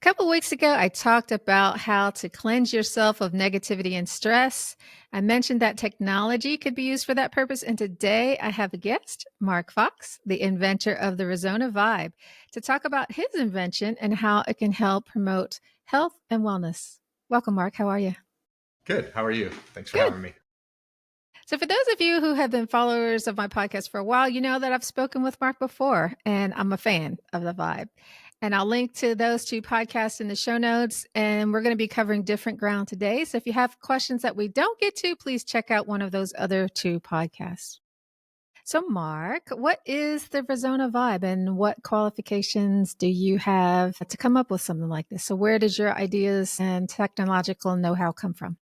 A couple weeks ago, I talked about how to cleanse yourself of negativity and stress. I mentioned that technology could be used for that purpose. And today I have a guest, Mark Fox, the inventor of the Resona Vibe, to talk about his invention and how it can help promote health and wellness. Welcome, Mark. How are you? Good. How are you? Thanks for Good. having me. So, for those of you who have been followers of my podcast for a while, you know that I've spoken with Mark before, and I'm a fan of the vibe. And I'll link to those two podcasts in the show notes. And we're going to be covering different ground today. So, if you have questions that we don't get to, please check out one of those other two podcasts. So, Mark, what is the Rezona vibe and what qualifications do you have to come up with something like this? So, where does your ideas and technological know how come from?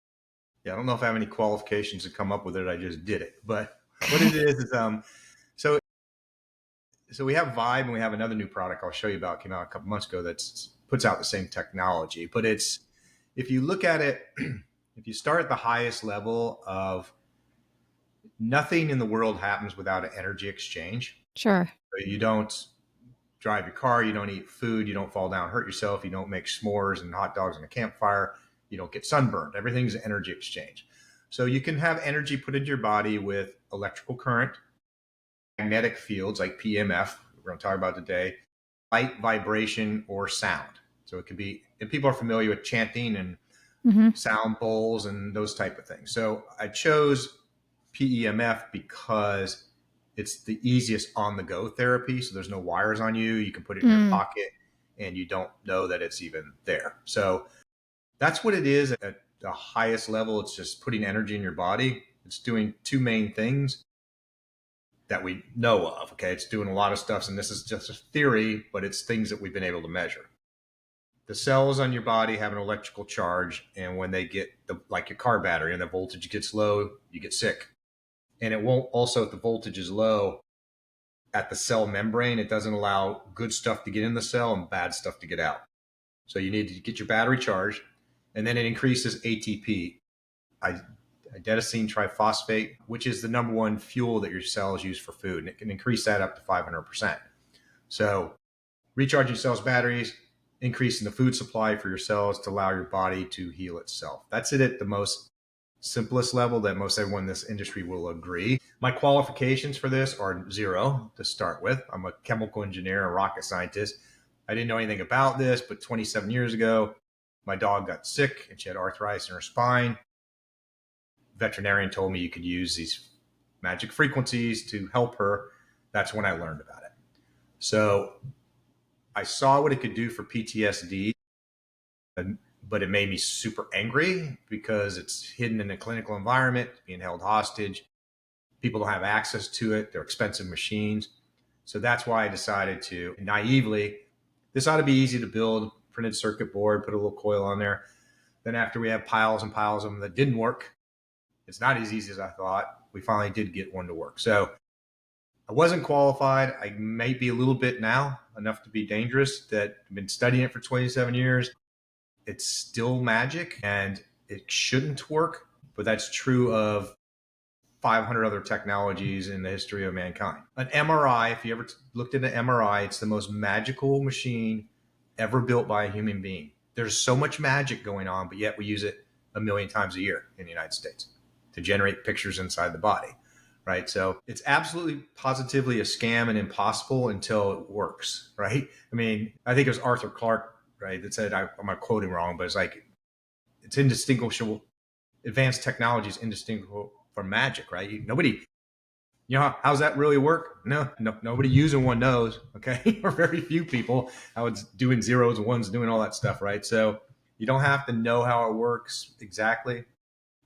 Yeah, I don't know if I have any qualifications to come up with it. I just did it. But what it is so so we have Vibe and we have another new product I'll show you about. Came out a couple months ago that's puts out the same technology. But it's if you look at it, if you start at the highest level of nothing in the world happens without an energy exchange. Sure. So you don't drive your car, you don't eat food, you don't fall down, hurt yourself, you don't make s'mores and hot dogs on a campfire, you don't get sunburned. Everything's an energy exchange. So you can have energy put into your body with electrical current, magnetic fields like PEMF, we're going to talk about today, light, vibration, or sound. So it could be, and people are familiar with chanting and Hmm. sound bowls and those type of things. So I chose PEMF because it's the easiest on the go therapy. So there's no wires on you. You can put it in your Mm. pocket and you don't know that it's even there. So that's what it is at the highest level. It's just putting energy in your body. It's doing two main things that we know of. Okay. It's doing a lot of stuff. And this is just a theory, but it's things that we've been able to measure. The cells on your body have an electrical charge. And when they get like your car battery and the voltage gets low, you get sick. And it won't also, if the voltage is low, at the cell membrane, it doesn't allow good stuff to get in the cell and bad stuff to get out. So you need to get your battery charged, and then it increases ATP, adenosine triphosphate, which is the number one fuel that your cells use for food, and it can increase that up to 500%. So recharging cells' batteries, increasing the food supply for your cells to allow your body to heal itself. That's it at the most simplest level that most everyone in this industry will agree. My qualifications for this are zero to start with. I'm a chemical engineer, a rocket scientist. I didn't know anything about this, but 27 years ago, my dog got sick and she had arthritis in her spine. Veterinarian told me you could use these magic frequencies to help her. That's when I learned about it. So I saw what it could do for PTSD, but it made me super angry because it's hidden in a clinical environment, being held hostage. People don't have access to it. They're expensive machines. So that's why I decided to naively, this ought to be easy to build, printed circuit board, put a little coil on there. Then after we have piles and piles of them that didn't work, it's not as easy as I thought. We finally did get one to work. So I wasn't qualified. I may be a little bit now, enough to be dangerous, that I've been studying it for 27 years. It's still magic and it shouldn't work, but that's true of 500 other technologies in the history of mankind. An MRI, if you ever looked at an MRI, it's the most magical machine ever built by a human being. There's so much magic going on, but yet we use it a million times a year in the United States to generate pictures inside the body, right? So it's absolutely positively a scam and impossible until it works, right? I mean, I think it was Arthur Clarke, right, that said, I'm not quoting wrong, but it's like, it's indistinguishable. Advanced technology is indistinguishable from magic, right? Nobody, how's that really work? No, nobody using one knows, okay? Or very few people how it's doing zeros and ones, doing all that stuff, right? So you don't have to know how it works exactly,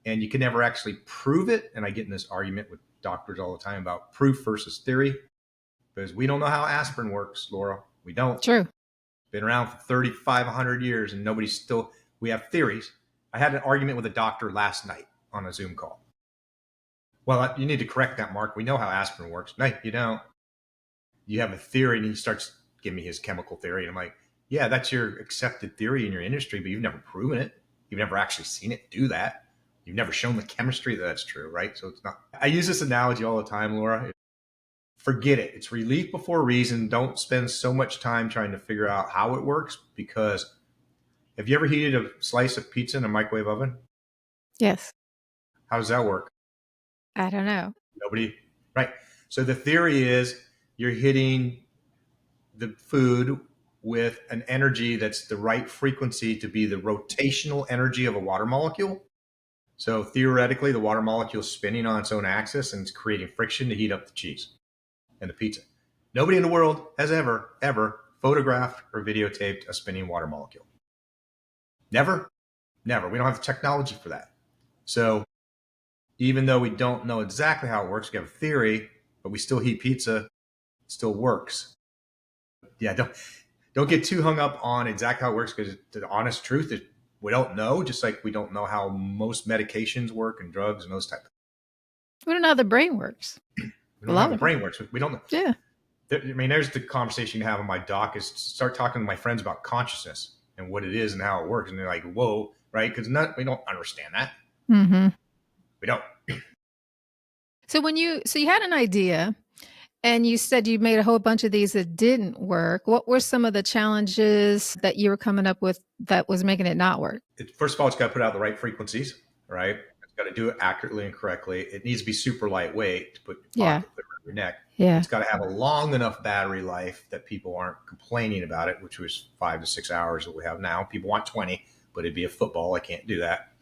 and you can never actually prove it. And I get in this argument with doctors all the time about proof versus theory, because we don't know how aspirin works, Laura. We don't. True. Been around for 3,500 years, and nobody's still. We have theories. I had an argument with a doctor last night on a Zoom call. Well, you need to correct that, Mark. We know how aspirin works. No, you don't. You have a theory, and he starts giving me his chemical theory. And I'm like, yeah, that's your accepted theory in your industry, but you've never proven it. You've never actually seen it do that. You've never shown the chemistry that that's true, right? So it's not. I use this analogy all the time, Laura. Forget it. It's relief before reason. Don't spend so much time trying to figure out how it works, because Have you ever heated a slice of pizza in a microwave oven? Yes. How does that work? I don't know. Nobody, right? So the theory is you're hitting the food with an energy that's the right frequency to be the rotational energy of a water molecule. So theoretically, the water molecule is spinning on its own axis and it's creating friction to heat up the cheese and the pizza. Nobody in the world has ever photographed or videotaped a spinning water molecule. Never, never. We don't have the technology for that. So even though we don't know exactly how it works, we have a theory, but we still heat pizza. It still works. Yeah, don't get too hung up on exactly how it works, because the honest truth is we don't know, just like we don't know how most medications work and drugs and those type of things. We don't know how the brain works. We A don't know how lot the of it. brain works. We don't know. Yeah. I mean, there's the conversation you have on my doc is start talking to my friends about consciousness and what it is and how it works. And they're like, whoa, right? Because we don't understand that. Mm-hmm. We don't. So you had an idea and you said you made a whole bunch of these that didn't work. What were some of the challenges that you were coming up with that was making it not work? First of all, it's got to put out the right frequencies, right? It's got to do it accurately and correctly. It needs to be super lightweight to put in your Yeah. pocket, put around your neck. Yeah. It's got to have a long enough battery life that people aren't complaining about it, which was 5 to 6 hours that we have now. People want 20, but it'd be a football. I can't do that.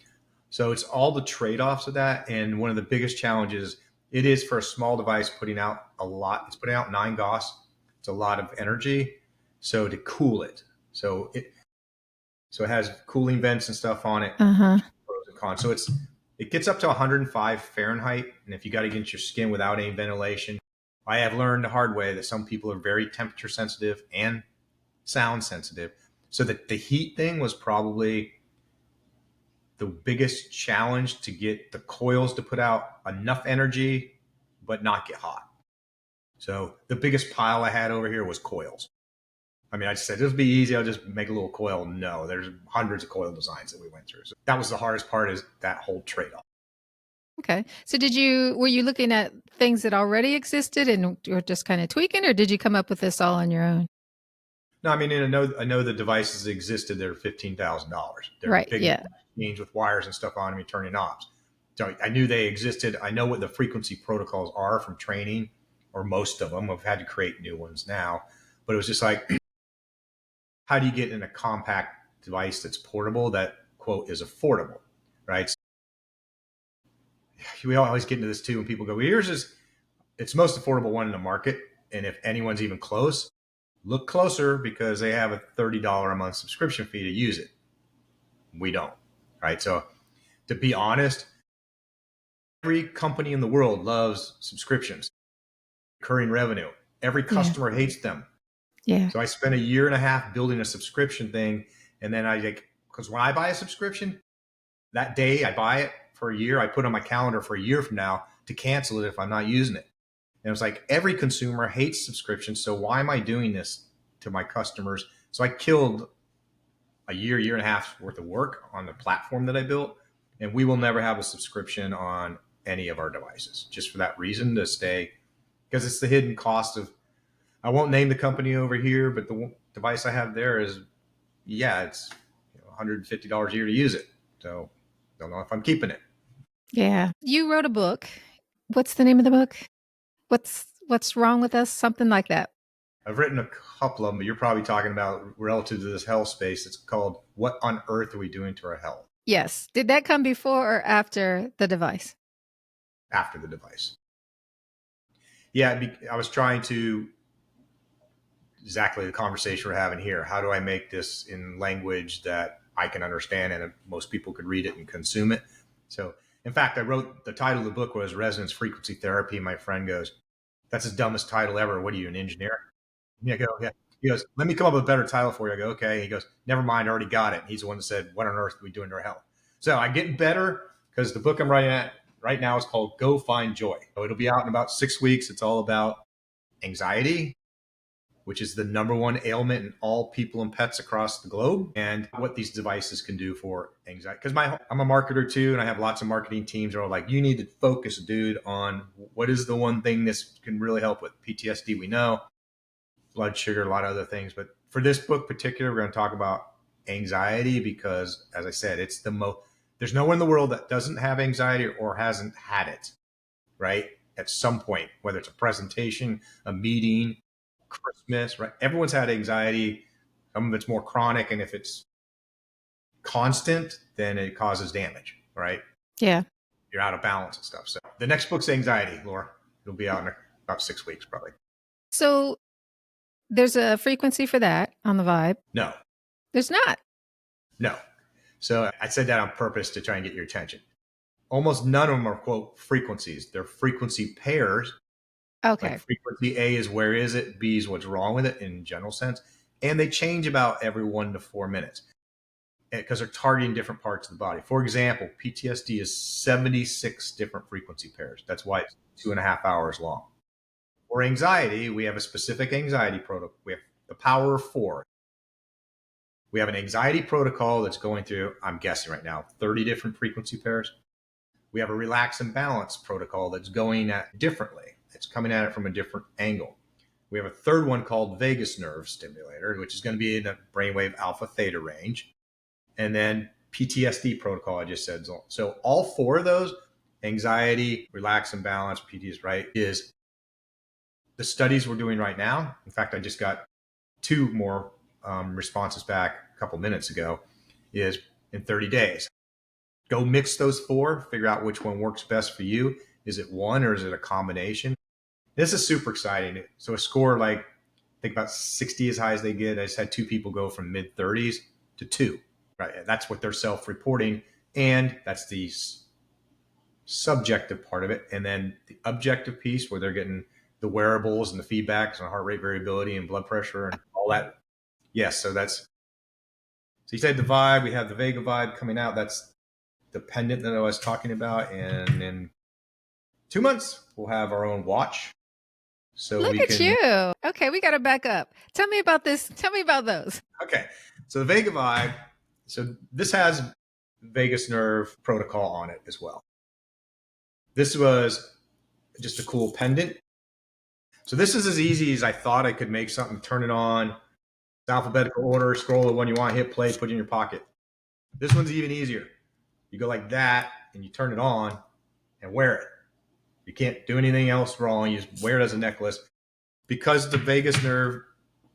So it's all the trade-offs of that. And one of the biggest challenges it is for a small device putting out a lot. It's putting out 9 Gauss. It's a lot of energy. So to cool it. So it has cooling vents and stuff on it. Uh-huh. Pros and cons. So it gets up to 105 Fahrenheit. And if you got to get your skin without any ventilation, I have learned the hard way that some people are very temperature sensitive and sound sensitive. So that the heat thing was probably the biggest challenge, to get the coils to put out enough energy but not get hot. So the biggest pile I had over here was coils. I mean, I just said, this will be easy. I'll just make a little coil. No, there's hundreds of coil designs that we went through. So that was the hardest part, is that whole trade-off. Okay. So were you looking at things that already existed and you're just kind of tweaking, or did you come up with this all on your own? No, I mean, I know the devices existed. They're $15,000. They're Right. big Yeah. machines with wires and stuff on them, and turning knobs. So I knew they existed. I know what the frequency protocols are from training, or most of them. I've had to create new ones now, but it was just like, how do you get in a compact device that's portable that, quote, is affordable, right? We always get into this too, when people go, well, yours is, it's the most affordable one in the market. And if anyone's even close, look closer, because they have a $30 a month subscription fee to use it. We don't, right? So to be honest, every company in the world loves subscriptions, recurring revenue. Every customer hates them. Yeah. So I spent a year and a half building a subscription thing. And then because when I buy a subscription, that day I buy it for a year, I put on my calendar for a year from now to cancel it if I'm not using it. And it was like, every consumer hates subscriptions. So why am I doing this to my customers? So I killed a year and a half worth of work on the platform that I built. And we will never have a subscription on any of our devices, just for that reason, to stay, because it's the hidden cost of, I won't name the company over here, but the device I have there is, it's $150 a year to use it. So don't know if I'm keeping it. Yeah. You wrote a book. What's the name of the book? What's wrong with us? Something like that. I've written a couple of them, but you're probably talking about relative to this health space. It's called What on Earth Are We Doing to Our Health? Yes. Did that come before or after the device? After the device. Yeah, I was trying to, exactly the conversation we're having here. How do I make this in language that I can understand and most people could read it and consume it? So, in fact, I wrote, the title of the book was Resonance Frequency Therapy. My friend goes, that's the dumbest title ever. What are you, an engineer? Yeah, I go, yeah. He goes, let me come up with a better title for you. I go, okay. He goes, never mind, I already got it. He's the one that said, what on earth are we doing to our health? So I'm getting better, because the book I'm writing at right now is called Go Find Joy. So it'll be out in about 6 weeks. It's all about anxiety, which is the number one ailment in all people and pets across the globe, and what these devices can do for anxiety. Because I'm a marketer too, and I have lots of marketing teams that are like, you need to focus, dude, on what is the one thing this can really help with. PTSD, we know, blood sugar, a lot of other things. But for this book particular, we're going to talk about anxiety because, as I said, it's the most, there's no one in the world that doesn't have anxiety or hasn't had it, right? At some point, whether it's a presentation, a meeting, Christmas, right? Everyone's had anxiety. Some of it's more chronic. And if it's constant, then it causes damage, right? Yeah. You're out of balance and stuff. So the next book's Anxiety, Laura. It'll be out in about 6 weeks, probably. So there's a frequency for that on the Vibe. No, There's not. no. So I said that on purpose to try and get your attention. Almost none of them are, quote, frequencies. They're frequency pairs. Okay. Like frequency A is where is it, B is what's wrong with it in general sense. And they change about every 1 to 4 minutes because they're targeting different parts of the body. For example, PTSD is 76 different frequency pairs. That's why it's 2.5 hours long. For anxiety, we have a specific anxiety protocol. We have the power of 4. We have an anxiety protocol that's going through, I'm guessing right now, 30 different frequency pairs. We have a relax and balance protocol that's going at differently. It's coming at it from a different angle. We have a third one called vagus nerve stimulator, which is going to be in the brainwave alpha theta range. And then PTSD protocol, I just said. So all 4 of those, anxiety, relax and balance, PTSD, right, is the studies we're doing right now. In fact, I just got 2 more responses back a couple minutes ago, is in 30 days. Go mix those 4, figure out which one works best for you. Is it one or is it a combination? This is super exciting. So a score like, I think about 60 as high as they get. I just had 2 people go from mid 30s to 2, right? And that's what they're self-reporting. And that's the subjective part of it. And then the objective piece where they're getting the wearables and the feedbacks on heart rate variability and blood pressure and all that. Yes. So you said the Vibe, we have the Vega Vibe coming out. That's the pendant that I was talking about. And in 2 months, we'll have our own watch. So Look at you. Okay, we got to back up. Tell me about this. Tell me about those. Okay. So the Vega Vibe, so this has vagus nerve protocol on it as well. This was just a cool pendant. So this is as easy as I thought I could make something, turn it on, alphabetical order, scroll the one you want, hit play, put it in your pocket. This one's even easier. You go like that and you turn it on and wear it. You can't do anything else wrong. You just wear it as a necklace. Because the vagus nerve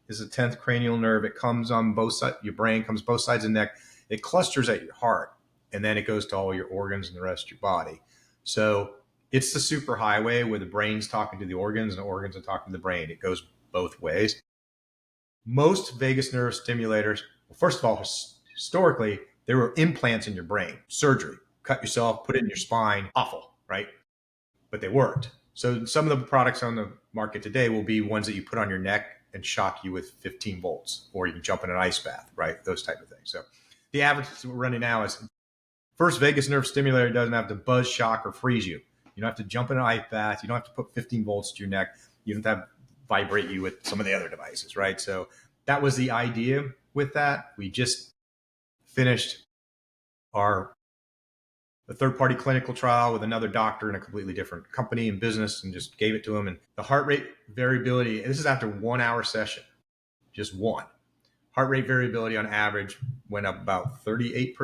is the 10th cranial nerve, it comes on both sides, your brain comes both sides of the neck. It clusters at your heart, and then it goes to all your organs and the rest of your body. So it's the super highway where the brain's talking to the organs and the organs are talking to the brain. It goes both ways. Most vagus nerve stimulators, well, first of all, historically, there were implants in your brain, surgery, cut yourself, put it in your spine, awful, right? But they worked. So some of the products on the market today will be ones that you put on your neck and shock you with 15 volts, or you can jump in an ice bath, right? Those type of things. So the average we're running now is first vagus nerve stimulator doesn't have to buzz, shock, or freeze you. You don't have to jump in an ice bath. You don't have to put 15 volts to your neck. You don't have to vibrate you with some of the other devices, right? So that was the idea with that. We just finished the third-party clinical trial with another doctor in a completely different company and business and just gave it to him. And the heart rate variability, and this is after 1 hour session, just one. Heart rate variability on average went up about 38%,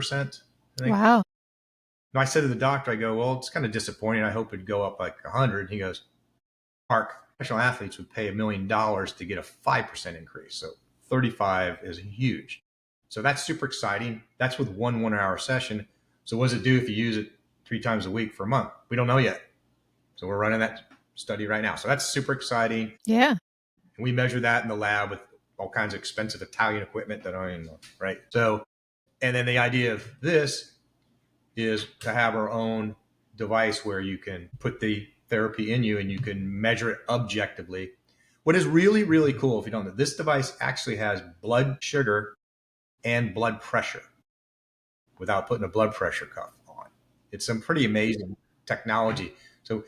I think. Wow. And I said to the doctor, I go, well, it's kind of disappointing. I hope it'd go up like 100. He goes, Mark, professional athletes would pay $1 million to get a 5% increase. So 35 is huge. So that's super exciting. That's with one hour session. So what does it do if you use it 3 times a week for a month? We don't know yet. So we're running that study right now. So that's super exciting. Yeah. And we measure that in the lab with all kinds of expensive Italian equipment that I don't even know, right? So, and then the idea of this is to have our own device where you can put the therapy in you and you can measure it objectively. What is really, really cool, if you don't know, this device actually has blood sugar and blood pressure without putting a blood pressure cuff on. It's some pretty amazing technology. So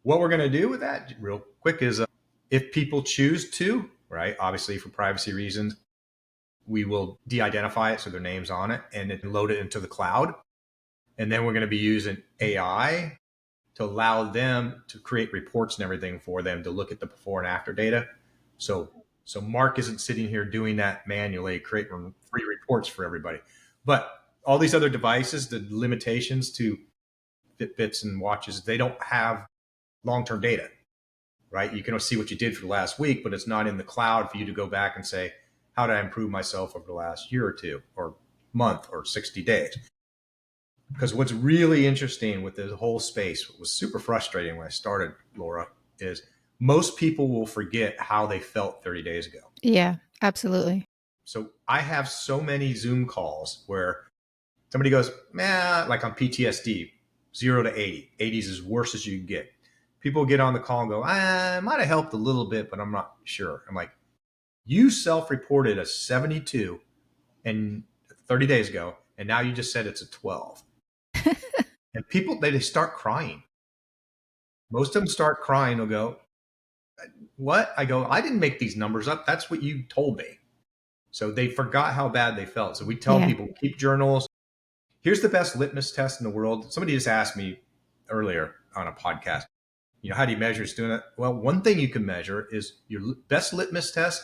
what we're going to do with that real quick is if people choose to, right, obviously for privacy reasons, we will de-identify it so their name's on it and then load it into the cloud. And then we're going to be using AI to allow them to create reports and everything for them to look at the before and after data. So Mark isn't sitting here doing that manually, creating 3 reports for everybody. But all these other devices, the limitations to Fitbits and watches, they don't have long-term data, right? You can see what you did for the last week, but it's not in the cloud for you to go back and say, how did I improve myself over the last year or two or month or 60 days? Because what's really interesting with the whole space, what was super frustrating when I started, Laura, is most people will forget how they felt 30 days ago. Yeah, absolutely. So I have so many Zoom calls where somebody goes, man, like on PTSD, 0 to 80. 80 is as worse as you can get. People get on the call and go, I might have helped a little bit, but I'm not sure. I'm like, you self-reported a 72 and 30 days ago, and now you just said it's a 12. And people, they start crying. Most of them start crying. They'll go, what? I go, I didn't make these numbers up. That's what you told me. So they forgot how bad they felt. So we tell people, keep journals. Here's the best litmus test in the world. Somebody just asked me earlier on a podcast, how do you measure it's doing it? Well, one thing you can measure is your best litmus test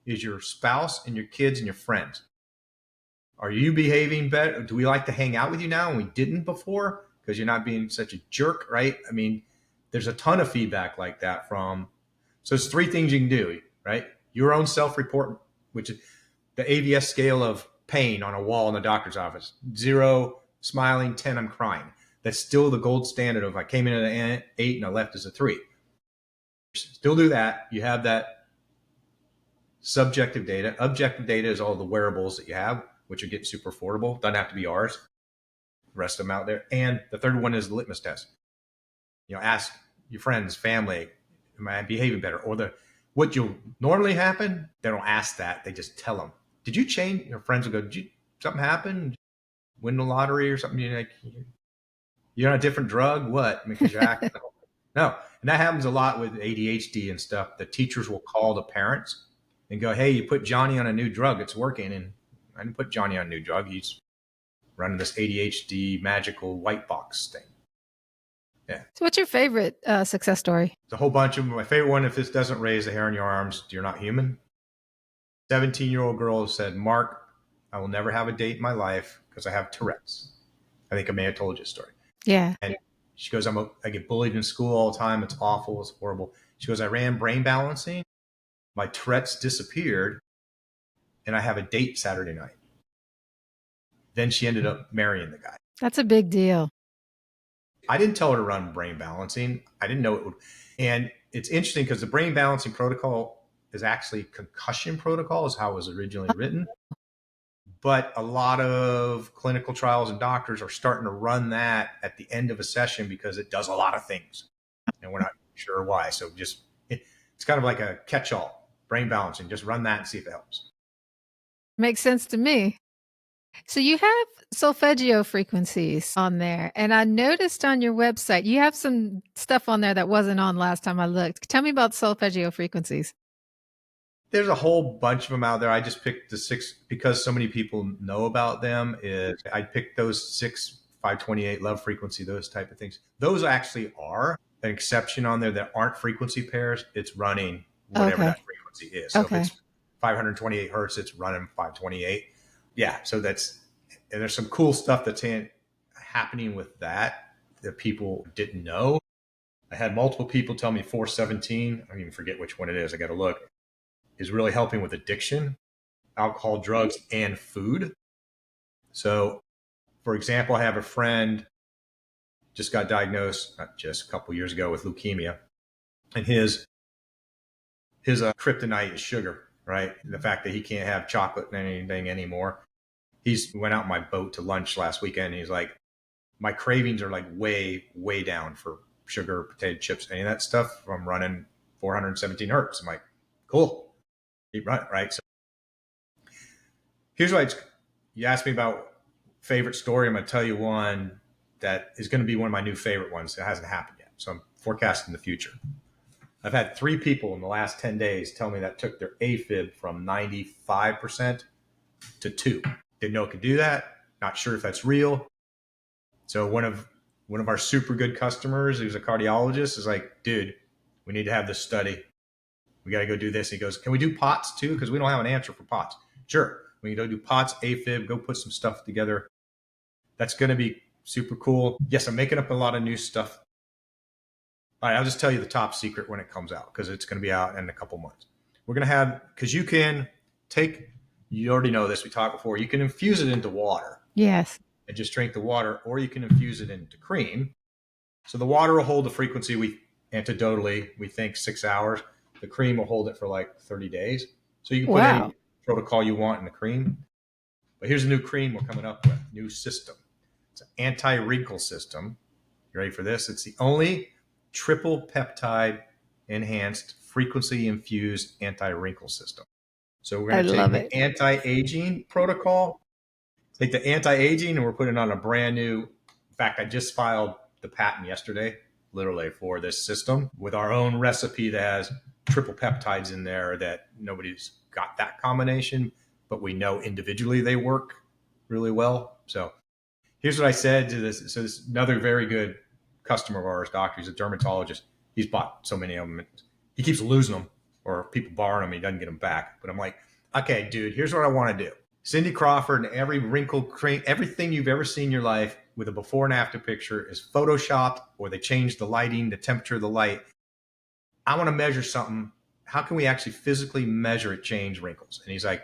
is your spouse and your kids and your friends. Are you behaving better? Do we like to hang out with you now and we didn't before because you're not being such a jerk, right? I mean, there's a ton of feedback like that so it's 3 things you can do, right? Your own self-report, which is the AVS scale of pain on a wall in the doctor's office. 0, smiling, 10, I'm crying. That's still the gold standard of I came in at an 8 and I left as a 3. Still do that. You have that subjective data. Objective data is all the wearables that you have, which are getting super affordable. Doesn't have to be ours. The rest of them out there. And the third one is the litmus test. Ask your friends, family, am I behaving better? Or what you'll normally happen, they don't ask that. They just tell them, did you change? Your friends will go, something happen? Win the lottery or something? You're on a different drug? What? Because you're acting. No. And that happens a lot with ADHD and stuff. The teachers will call the parents and go, hey, you put Johnny on a new drug. It's working. And I didn't put Johnny on a new drug. He's running this ADHD magical white box thing. Yeah. So what's your favorite success story? It's a whole bunch of them. My favorite one, if this doesn't raise the hair on your arms, you're not human. 17-year-old girl said, Mark, I will never have a date in my life because I have Tourette's. I think I may have told you a story. Yeah. And she goes, I get bullied in school all the time. It's awful. It's horrible. She goes, I ran brain balancing. My Tourette's disappeared. And I have a date Saturday night. Then she ended up marrying the guy. That's a big deal. I didn't tell her to run brain balancing. I didn't know it would. And it's interesting because the brain balancing protocol is actually concussion protocol is how it was originally written. But a lot of clinical trials and doctors are starting to run that at the end of a session because it does a lot of things. And we're not sure why. So it's kind of like a catch-all, brain balancing. Just run that and see if it helps. Makes sense to me. So you have Solfeggio frequencies on there. And I noticed on your website, you have some stuff on there that wasn't on last time I looked. Tell me about Solfeggio frequencies. There's a whole bunch of them out there. I just picked the 6 because so many people know about them. I picked those 6, 528 love frequency, those type of things. Those actually are an exception on there that aren't frequency pairs. It's running whatever that frequency is. So if it's 528 hertz, it's running 528. Yeah. So and there's some cool stuff that's happening with that people didn't know. I had multiple people tell me 417. I don't even forget which one it is. I got to look. Is really helping with addiction, alcohol, drugs, and food. So, for example, I have a friend just got diagnosed, not just a couple years ago, with leukemia. And his kryptonite is sugar, right? The fact that he can't have chocolate and anything anymore. Went out on my boat to lunch last weekend. And he's like, my cravings are like way, way down for sugar, potato chips, any of that stuff. I'm running 417 hertz. I'm like, cool. Keep running, right? So here's what you asked me about favorite story. I'm going to tell you one that is going to be one of my new favorite ones that hasn't happened yet. So I'm forecasting the future. I've had 3 people in the last 10 days tell me that took their AFib from 95% to 2. Didn't know it could do that. Not sure if that's real. So one of our super good customers, who's a cardiologist, is like, dude, we need to have this study. We got to go do this. He goes, can we do POTS too? Because we don't have an answer for POTS. Sure. When you go do POTS, AFib, go put some stuff together. That's going to be super cool. Yes, I'm making up a lot of new stuff. All right, I'll just tell you the top secret when it comes out, because it's going to be out in a couple months. We're going to have, because you can take, you already know this, we talked before, you can infuse it into water. Yes. And just drink the water, or you can infuse it into cream. So the water will hold the frequency antidotally, we think 6 hours. The cream will hold it for like 30 days. So you can put any protocol you want in the cream. But here's a new cream we're coming up with, new system. It's an anti-wrinkle system. You ready for this? It's the only triple peptide enhanced frequency infused anti-wrinkle system. So we're going to take the anti-aging protocol, take the anti-aging, and we're putting on a brand new, in fact, I just filed the patent yesterday, literally, for this system with our own recipe that has triple peptides in there that nobody's got that combination, but we know individually they work really well. So here's what I said to this. So this is another very good customer of ours, doctor. He's a dermatologist. He's bought so many of them. He keeps losing them, or people borrowing them. He doesn't get them back. But I'm like, okay, dude, here's what I want to do. Cindy Crawford and every wrinkle cream, everything you've ever seen in your life with a before and after picture is photoshopped, or they changed the lighting, the temperature of the light. I want to measure something. How can we actually physically measure it change wrinkles? And he's like,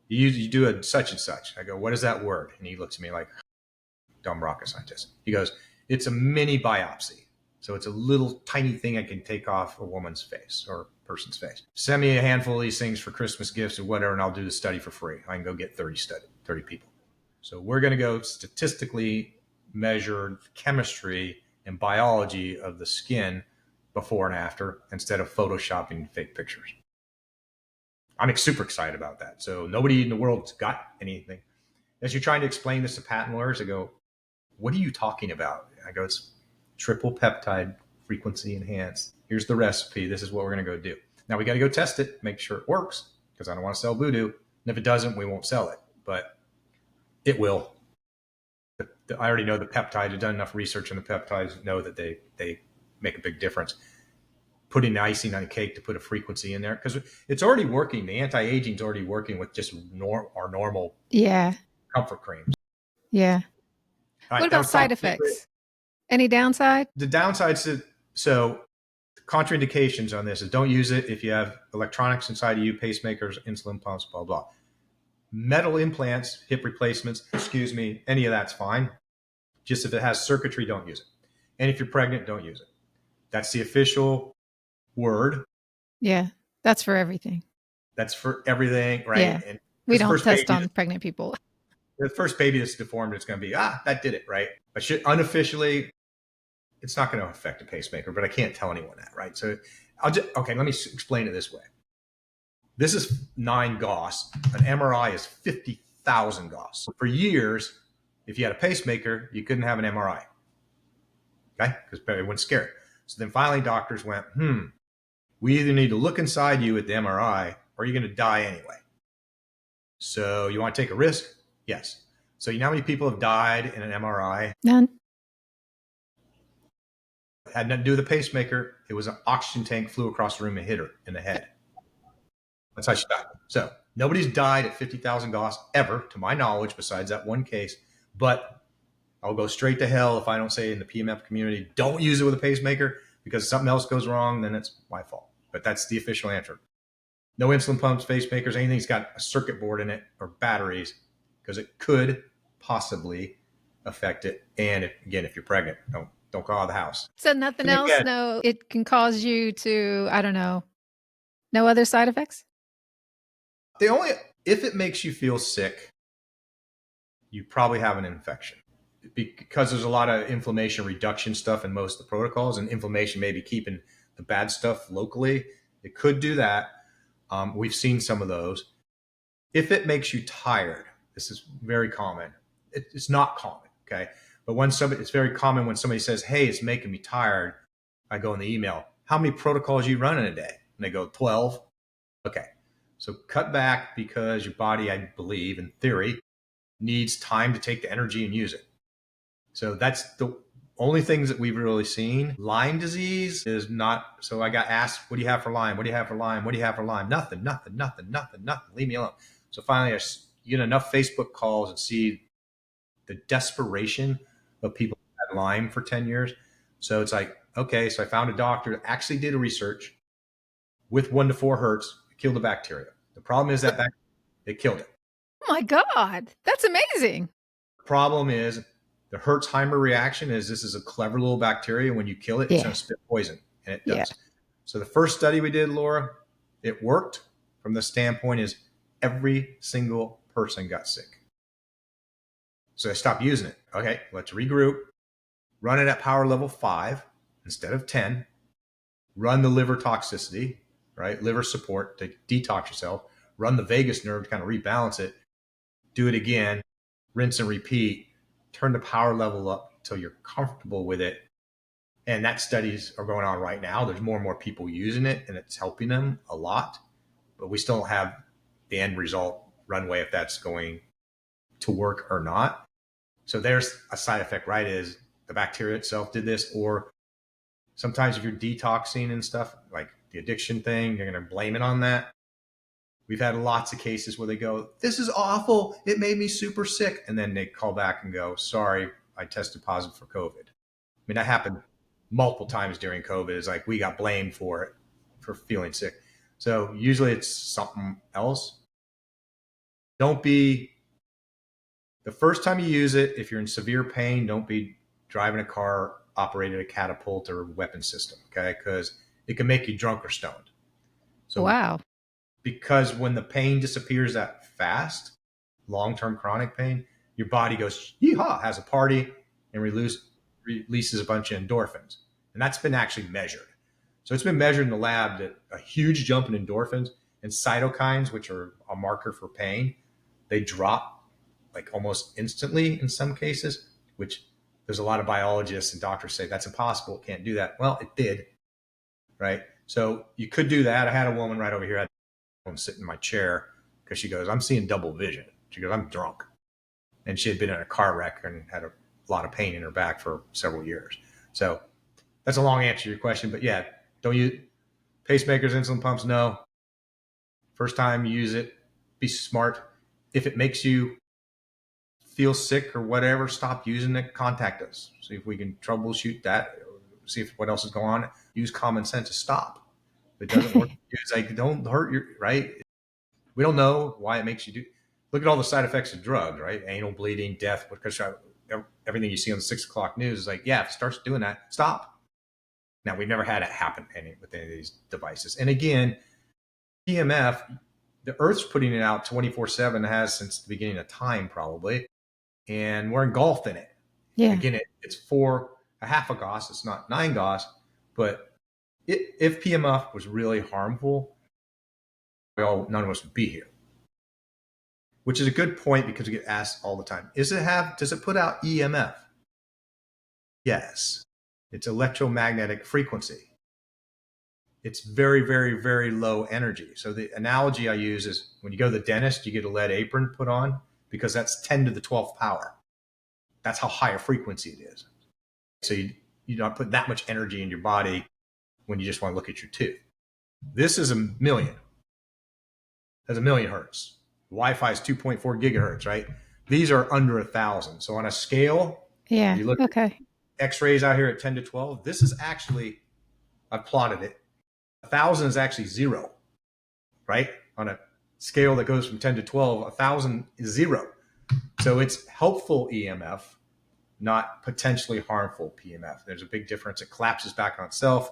you do a such and such. I go, what is that word? And he looks at me like, dumb rocket scientist. He goes, it's a mini biopsy. So it's a little tiny thing I can take off a woman's face or a person's face. Send me a handful of these things for Christmas gifts or whatever, and I'll do the study for free. I can go get 30 people. So we're going to go statistically measure chemistry and biology of the skin before and after, instead of photoshopping fake pictures. I'm super excited about that. So nobody in the world's got anything. As you're trying to explain this to patent lawyers, I go, what are you talking about? I go, it's triple peptide frequency enhanced. Here's the recipe. This is what we're going to go do. Now we got to go test it, make sure it works, because I don't want to sell voodoo. And if it doesn't, we won't sell it, but it will. I already know the peptide. I've done enough research on the peptides to know that they make a big difference. Putting the icing on a cake to put a frequency in there, because it's already working. The anti-aging is already working with just our normal comfort creams. Yeah. Right, what about side effects? Any downside? The downsides, so contraindications on this is don't use it if you have electronics inside of you, pacemakers, insulin pumps, blah, blah. Metal implants, hip replacements, any of that's fine. Just if it has circuitry, don't use it. And if you're pregnant, don't use it. That's the official word. Yeah, that's for everything. That's for everything, right? Yeah. And we don't test on pregnant people. The first baby that's deformed, it's going to be, that did it, right? But unofficially, it's not going to affect a pacemaker, but I can't tell anyone that, right? So let me explain it this way. This is 9 Gauss. An MRI is 50,000 Gauss. For years, if you had a pacemaker, you couldn't have an MRI, okay? Because everyone's scared. So then finally doctors went, we either need to look inside you at the MRI or you're going to die anyway. So you want to take a risk? Yes. So you know how many people have died in an MRI? None. It had nothing to do with the pacemaker. It was an oxygen tank flew across the room and hit her in the head. That's how she died. So nobody's died at 50,000 Gauss ever, to my knowledge, besides that one case. But I'll go straight to hell if I don't say in the PEMF community, don't use it with a pacemaker, because if something else goes wrong, then it's my fault. But that's the official answer. No insulin pumps, pacemakers, anything that's got a circuit board in it or batteries, because it could possibly affect it. And if you're pregnant, don't go out of the house. So nothing else? No, it can cause you to, I don't know, no other side effects? If it makes you feel sick, you probably have an infection, because there's a lot of inflammation reduction stuff in most of the protocols, and inflammation may be keeping the bad stuff locally. It could do that. We've seen some of those. If it makes you tired, this is very common. It's not common, okay? But it's very common when somebody says, hey, it's making me tired. I go in the email, how many protocols are you running a day? And they go, 12. Okay. So cut back, because your body, I believe, in theory, needs time to take the energy and use it. So that's the only things that we've really seen. Lyme disease is not. So I got asked, what do you have for Lyme? What do you have for Lyme? What do you have for Lyme? Nothing. Leave me alone. So finally, you get enough Facebook calls and see the desperation of people who had Lyme for 10 years. So it's like, okay, so I found a doctor that actually did a research with 1 to 4 hertz, killed the bacteria. The problem is that it killed it. Oh my God, that's amazing. The problem is the Hertzheimer reaction is this is a clever little bacteria. When you kill it, it's going to spit poison, and it does. So the first study we did, Laura, it worked from the standpoint is every single person got sick. So I stopped using it. Okay, let's regroup, run it at power level 5 instead of 10, run the liver toxicity, right? Liver support to detox yourself, run the vagus nerve to kind of rebalance it, do it again, rinse and repeat, turn the power level up until you're comfortable with it. And that studies are going on right now. There's more and more people using it, and it's helping them a lot. But we still don't have the end result runway if that's going to work or not. So there's a side effect, right? Is the bacteria itself did this, or sometimes if you're detoxing and stuff, like the addiction thing, you're going to blame it on that. We've had lots of cases where they go, this is awful. It made me super sick. And then they call back and go, sorry, I tested positive for COVID. I mean, that happened multiple times during COVID. It's like we got blamed for it, for feeling sick. So usually it's something else. Don't be, the first time you use it, if you're in severe pain, don't be driving a car operated a catapult or weapon system, okay? Because it can make you drunk or stoned. So wow. Because when the pain disappears that fast, long-term chronic pain, your body goes, yeehaw, has a party and releases a bunch of endorphins. And that's been actually measured. So it's been measured in the lab that a huge jump in endorphins and cytokines, which are a marker for pain, they drop like almost instantly in some cases, which there's a lot of biologists and doctors say that's impossible. It can't do that. Well, it did, right? So you could do that. I had a woman right over here. I'm sitting in my chair because she goes, I'm seeing double vision. She goes, I'm drunk. And she had been in a car wreck and had a lot of pain in her back for several years. So that's a long answer to your question. But yeah, don't use pacemakers, insulin pumps. No. First time you use it, be smart. If it makes you feel sick or whatever, stop using it, contact us. See if we can troubleshoot that, see if what else is going on. Use common sense to stop. If it doesn't work, it's like, don't hurt your, right? We don't know why it makes you do. Look at all the side effects of drugs, right? Anal bleeding, death, because everything you see on the 6 o'clock news is like, yeah, if it starts doing that, stop. Now, we've never had it happen with any of these devices. And again, PEMF, the Earth's putting it out 24/7, has since the beginning of time probably, and we're engulfed in it. Yeah. Again, it's 4.5 Gauss. It's not 9 Gauss, but if PEMF was really harmful, none of us would be here. Which is a good point because we get asked all the time. Does it put out EMF? Yes. It's electromagnetic frequency. It's very, very, very low energy. So the analogy I use is when you go to the dentist, you get a lead apron put on because that's 10 to the 12th power. That's how high a frequency it is. So you don't put that much energy in your body when you just want to look at your tooth. This is a million. That's 1,000,000 hertz. Wi-Fi is 2.4 gigahertz, right? These are under 1,000. So on a scale, yeah, you look at X-rays out here at 10 to 12. This is actually, I've plotted it. 1,000 is actually 0, right? On a scale that goes from 10 to 12, 1,000 is 0. So it's helpful EMF, not potentially harmful PEMF. There's a big difference. It collapses back on itself.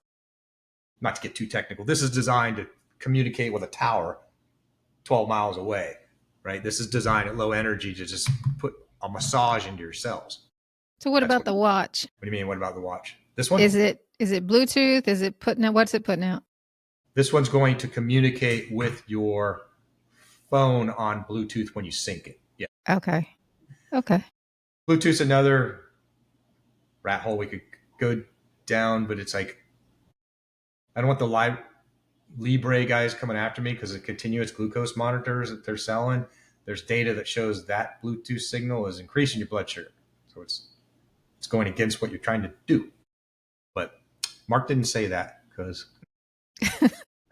Not to get too technical. This is designed to communicate with a tower 12 miles away, right? This is designed at low energy to just put a massage into your cells. So what about the watch? What do you mean? What about the watch? This one? Is it Bluetooth? Is it putting out? What's it putting out? This one's going to communicate with your phone on Bluetooth when you sync it. Yeah. Okay. Bluetooth's another rat hole we could go down, but it's like, I don't want the Libre guys coming after me because of continuous glucose monitors that they're selling. There's data that shows that Bluetooth signal is increasing your blood sugar. So it's going against what you're trying to do. But Mark didn't say that because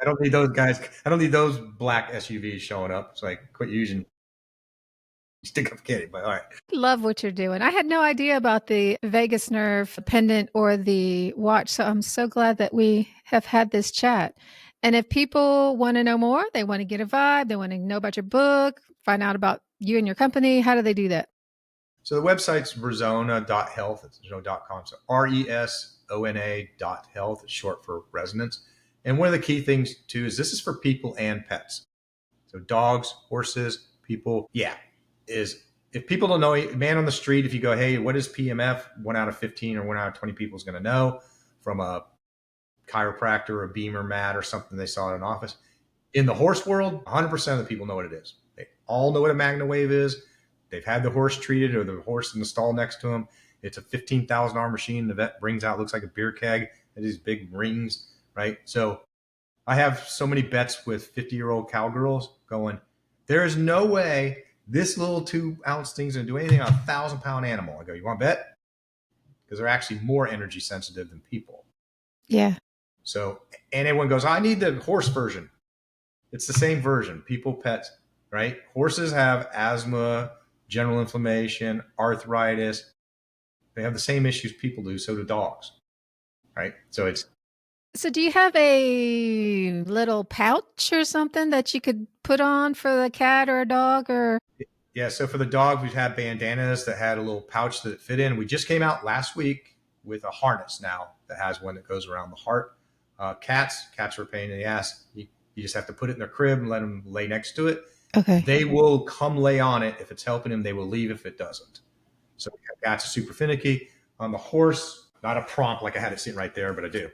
I don't need those guys. I don't need those black SUVs showing up. So I quit using stick up kitty. But all right. Love what you're doing. I had no idea about the vagus nerve pendant or the watch. So I'm so glad that we have had this chat. And if people want to know more, they want to get a vibe, they want to know about your book, find out about you and your company, how do they do that? So the website's resona.health. It's .com. So RESONA.health. It's short for resonance. And one of the key things too is this is for people and pets. So dogs, horses, people. Yeah. Is if people don't know, man on the street, if you go, hey, what is PEMF? 1 out of 15 or 1 out of 20 people is going to know from a chiropractor, a beamer mat, or something they saw in an office. In the horse world, 100% of the people know what it is. They all know what a Magna Wave is. They've had the horse treated or the horse in the stall next to them. It's a $15,000 machine. The vet brings out, looks like a beer keg, and these big rings, right? So I have so many bets with 50-year-old cowgirls going, there is no way this little 2-ounce thing's going to do anything on a 1,000-pound animal. I go, you want to bet? Because they're actually more energy sensitive than people. Yeah. So, and everyone goes, I need the horse version. It's the same version, people, pets, right? Horses have asthma, general inflammation, arthritis. They have the same issues people do. So do dogs, right? So do you have a little pouch or something that you could put on for the cat or a dog or? Yeah. So for the dog, we've had bandanas that had a little pouch that fit in. We just came out last week with a harness now that has one that goes around the heart. Cats are a pain in the ass. You just have to put it in their crib and let them lay next to it. Okay. They will come lay on it. If it's helping them, they will leave if it doesn't. So cats are super finicky. On the horse, not a prompt like I had it sitting right there, but I do.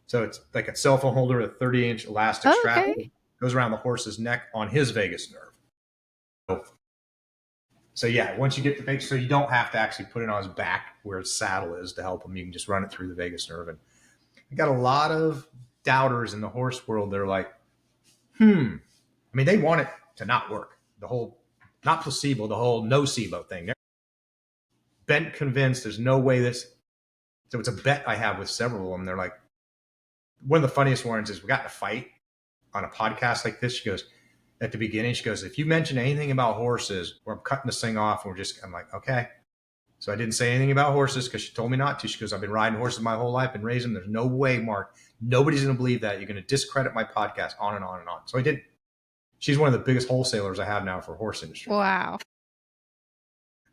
So it's like a cell phone holder with a 30-inch elastic strap. Okay. Goes around the horse's neck on his vagus nerve. So yeah, once you get the vagus, so you don't have to actually put it on his back where his saddle is to help him. You can just run it through the vagus nerve. And I got a lot of doubters in the horse world. They're like, I mean, they want it to not work. The whole, not placebo, the whole nocebo thing. They're bent convinced there's no way this. So it's a bet I have with several of them. They're like, one of the funniest ones is we got in a fight on a podcast like this. She goes, at the beginning, she goes, if you mention anything about horses, or I'm cutting this thing off, and I'm like, okay. So I didn't say anything about horses because she told me not to. She goes, I've been riding horses my whole life and raising them. There's no way, Mark. Nobody's going to believe that. You're going to discredit my podcast, on and on and on. So I did. She's one of the biggest wholesalers I have now for horse industry. Wow. It's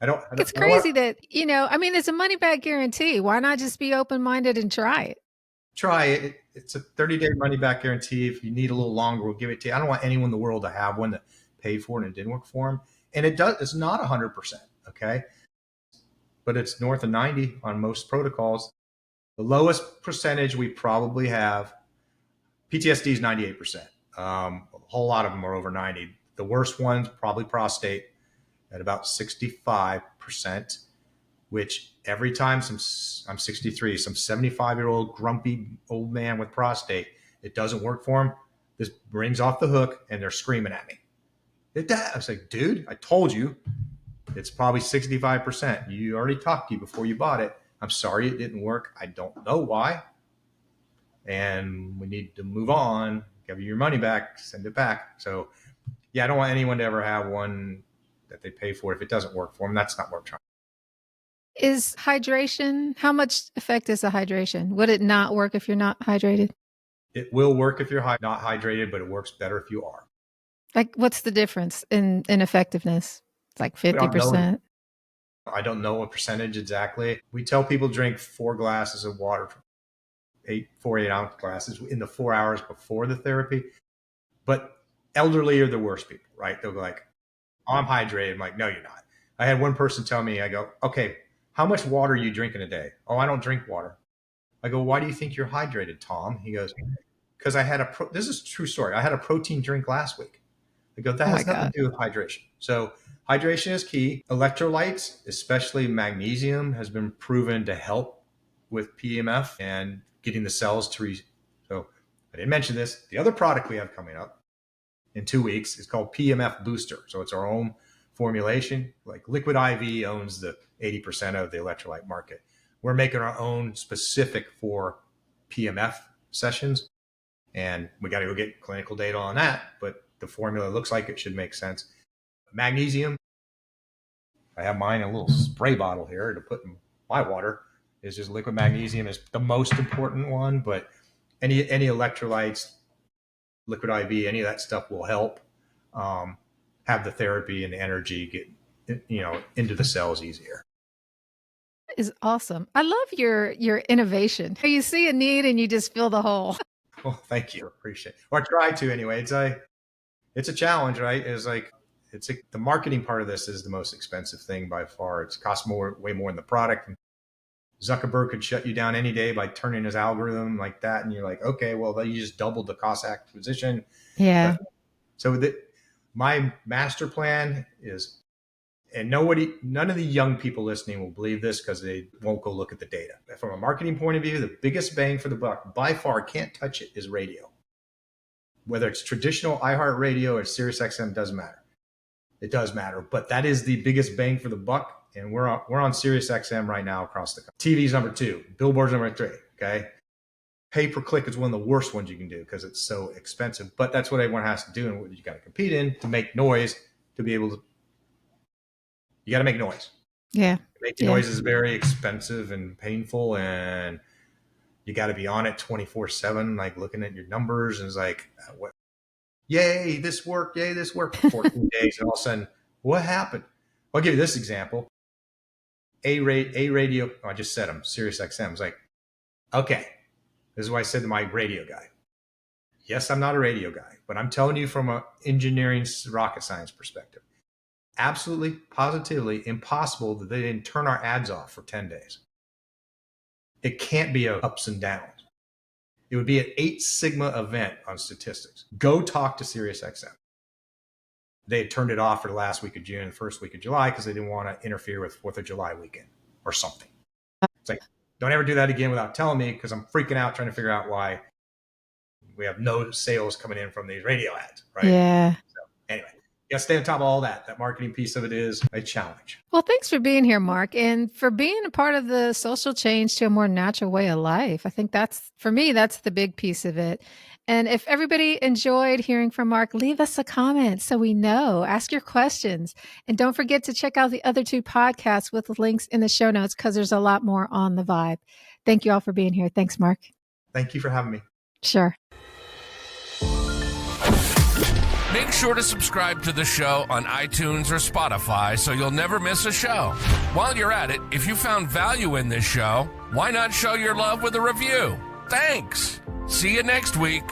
I don't want, crazy that, I mean, it's a money back guarantee. Why not just be open-minded and try it? try it. It's a 30-day money back guarantee. If you need a little longer, we'll give it to you. I don't want anyone in the world to have one that paid for it and it didn't work for them. And it's not 100%, okay? But it's north of 90 on most protocols. The lowest percentage we probably have, PTSD is 98%. A whole lot of them are over 90. The worst ones, probably prostate at about 65%, which every time I'm 63, some 75-year-old grumpy old man with prostate, it doesn't work for him. This rings off the hook and they're screaming at me. I was like, dude, I told you it's probably 65%. You already talked to you before you bought it. I'm sorry it didn't work. I don't know why. And we need to move on. Give you your money back, send it back. So yeah, I don't want anyone to ever have one that they pay for if it doesn't work for them. That's not worth trying. Is hydration, how much effect is the hydration? Would it not work if you're not hydrated? It will work if you're not hydrated, but it works better if you are. Like, what's the difference in effectiveness? It's like 50%. I don't know what percentage exactly. We tell people drink 4 glasses of water, 8-ounce glasses in the 4 hours before the therapy. But elderly are the worst people, right? They'll be like, oh, I'm hydrated. I'm like, no, you're not. I had one person tell me, I go, okay, how much water are you drinking a day? Oh, I don't drink water. I go, why do you think you're hydrated, Tom? He goes, because I had this is a true story. I had a protein drink last week. I go, that has nothing to do with hydration. So hydration is key. Electrolytes, especially magnesium, has been proven to help with PEMF and getting the cells to So I didn't mention this. The other product we have coming up in 2 weeks is called PEMF Booster. So it's our own formulation. Like Liquid IV owns the 80% of the electrolyte market. We're making our own specific for PEMF sessions. And we got to go get clinical data on that. But the formula looks like it should make sense. Magnesium, I have mine in a little spray bottle here to put in my water. Is just liquid magnesium is the most important one, but any electrolytes, liquid IV, any of that stuff will help have the therapy and the energy get into the cells easier. Is awesome. I love your innovation. You see a need and you just fill the hole. Well, thank you. Appreciate it. Or I try to anyway. It's a challenge, right? The marketing part of this is the most expensive thing by far. It costs way more than the product. And Zuckerberg could shut you down any day by turning his algorithm like that. And you're like, okay, well, you just doubled the cost acquisition. Yeah. So my master plan is, and none of the young people listening will believe this because they won't go look at the data. From a marketing point of view, the biggest bang for the buck, by far, can't touch it, is radio. Whether it's traditional iHeartRadio or SiriusXM, doesn't matter. It does matter, but that is the biggest bang for the buck. And we're on SiriusXM right now across the country. TV's number 2, billboards number 3. Okay, pay per click is one of the worst ones you can do because it's so expensive. But that's what everyone has to do, and what you got to compete in to make noise. To be able to, you got to make noise. Yeah, making noise is very expensive and painful, and you got to be on it 24/7, like looking at your numbers, and it's like, what? Yay, this worked! Yay, this worked! For 14 days, and all of a sudden, what happened? I'll give you this example. A radio, I just said them, SiriusXM. It's like, okay, this is what I said to my radio guy. Yes, I'm not a radio guy, but I'm telling you from an engineering rocket science perspective, absolutely, positively impossible that they didn't turn our ads off for 10 days. It can't be a ups and downs. It would be an 8 sigma event on statistics. Go talk to SiriusXM. They had turned it off for the last week of June, the first week of July, because they didn't want to interfere with 4th of July weekend or something. It's like, don't ever do that again without telling me, because I'm freaking out trying to figure out why we have no sales coming in from these radio ads, right? Yeah. So anyway, you got to stay on top of all that. That marketing piece of it is a challenge. Well, thanks for being here, Mark, and for being a part of the social change to a more natural way of life. I think that's the big piece of it. And if everybody enjoyed hearing from Mark, leave us a comment so we know. Ask your questions. And don't forget to check out the other 2 podcasts with links in the show notes, because there's a lot more on the Vibe. Thank you all for being here. Thanks, Mark. Thank you for having me. Sure. Make sure to subscribe to the show on iTunes or Spotify so you'll never miss a show. While you're at it, if you found value in this show, why not show your love with a review? Thanks. See you next week.